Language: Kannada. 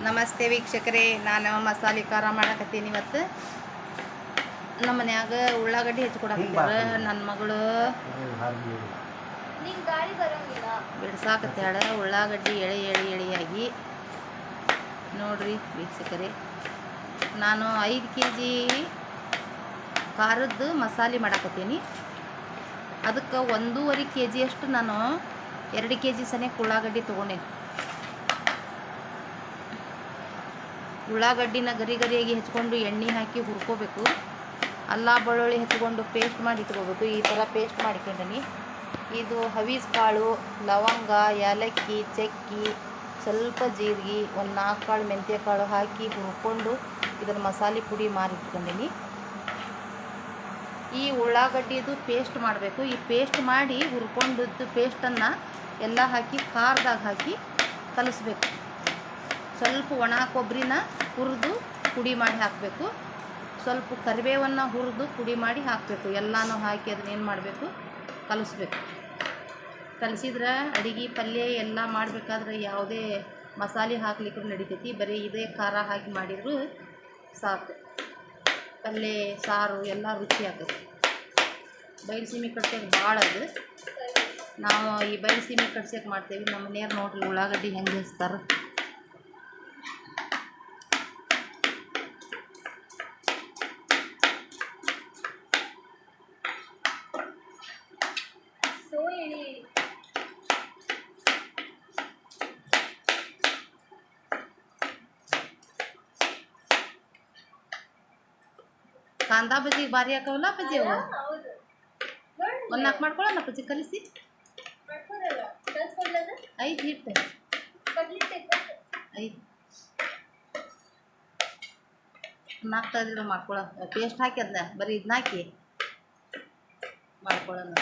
ನಮಸ್ತೆ ವೀಕ್ಷಕರೇ, ನಾನು ಮಸಾಲೆ ಖಾರ ಮಾಡಕತ್ತೀನಿ. ಇವತ್ತು ನಮ್ಮ ಮನ್ಯಾಗ ಉಳ್ಳಾಗಡ್ಡಿ ಹೆಚ್ಚಿಕೊಡಕತ್ತಾರ. ನನ್ನ ಮಗಳು ಬಿಡ್ಸಾಕತ್ತಾಳ ಉಳ್ಳಾಗಡ್ಡಿ ಎಳೆಯಾಗಿ. ನೋಡ್ರಿ ವೀಕ್ಷಕರೇ, ನಾನು 5 kg ಖಾರದ್ದು ಮಸಾಲೆ ಮಾಡಕತ್ತೀನಿ. ಅದಕ್ಕೆ 1.5 kg ಅಷ್ಟು ನಾನು 2 kg ಸನೇಕ ಉಳ್ಳಾಗಡ್ಡಿ ತೊಗೊಂಡೇನಿ. ಉಳ್ಳಾಗಡ್ಡಿನ ಗರಿಯಾಗಿ ಹೆಚ್ಕೊಂಡು ಎಣ್ಣೆ ಹಾಕಿ ಹುರ್ಕೋಬೇಕು. ಅಲ್ಲ ಬೆಳ್ಳುಳ್ಳಿ ಹೆಚ್ಕೊಂಡು ಪೇಸ್ಟ್ ಮಾಡಿ ಇಟ್ಕೋಬೇಕು. ಈ ಥರ ಪೇಸ್ಟ್ ಮಾಡಿಕೊಂಡೀನಿ. ಇದು ಹವೀಸ್ ಕಾಳು, ಲವಂಗ, ಏಲಕ್ಕಿ, ಚಕ್ಕಿ, ಸ್ವಲ್ಪ ಜೀರಿಗೆ, ಒಂದು 4 ಕಾಳು ಮೆಂತ್ಯ ಕಾಳು ಹಾಕಿ ಹುರ್ಕೊಂಡು ಇದನ್ನು ಮಸಾಲೆ ಪುಡಿ ಮಾಡಿಟ್ಕೊಂಡೀನಿ. ಈ ಉಳ್ಳಾಗಡ್ಡಿದು ಪೇಸ್ಟ್ ಮಾಡಬೇಕು. ಈ ಪೇಸ್ಟ್ ಮಾಡಿ ಹುರ್ಕೊಂಡದ್ದು ಪೇಸ್ಟನ್ನು ಎಲ್ಲ ಹಾಕಿ ಖಾರದಾಗ ಹಾಕಿ ಕಲಿಸ್ಬೇಕು. ಸ್ವಲ್ಪ ಒಣ ಕೊಬ್ಬರಿನ ಹುರಿದು ಪುಡಿ ಮಾಡಿ ಹಾಕಬೇಕು. ಸ್ವಲ್ಪ ಕರಿಬೇವನ್ನು ಹುರಿದು ಪುಡಿ ಮಾಡಿ ಹಾಕಬೇಕು. ಎಲ್ಲನೂ ಹಾಕಿ ಅದನ್ನೇನು ಮಾಡಬೇಕು, ಕಲಿಸ್ಬೇಕು. ಕಲಿಸಿದ್ರೆ ಅಡುಗೆ ಪಲ್ಯ ಎಲ್ಲ ಮಾಡಬೇಕಾದ್ರೆ ಯಾವುದೇ ಮಸಾಲೆ ಹಾಕ್ಲಿಕ್ಕೂ ನಡಿತೈತಿ. ಬರೀ ಇದೇ ಖಾರ ಹಾಕಿ ಮಾಡಿದ್ರು ಸಾಕು. ಪಲ್ಯ ಸಾರು ಎಲ್ಲ ರುಚಿ ಆಗ್ತೈತಿ. ಬಯಲುಸೀಮೆ ಕಡ್ಸೋಕೆ ಭಾಳ ಅದು. ನಾವು ಈ ಬಯಲುಸೀಮೆ ಕಡ್ಸೋಕೆ ಮಾಡ್ತೇವೆ. ನಮ್ಮ ಮನೆಯವ್ರು ನೋಡ್ರಿ ಉಳ್ಳಾಗಡ್ಡಿ ಹೆಂಗೆ ಹಚ್ತಾರೆ. ಕಾಂದಾ ಬಜ್ಜಿಗೆ ಭಾರಿ ಹಾಕವಲ್ಲ ಬಜ್ಜಿ ಅವು. ಒಂದು 4 ಮಾಡ್ಕೊಳ್ಳೋಣ ಬಜ್ಜಿ ಕಲಿಸಿ. 5 ಹಿಟ್ಟು 5 4 ಮಾಡ್ಕೊಳ್ಳೋ. ಪೇಸ್ಟ್ ಹಾಕಿ ಅದನ್ನ ಬರೀ ಇದನ್ನ ಹಾಕಿ ಮಾಡ್ಕೊಳ್ಳೋಣ.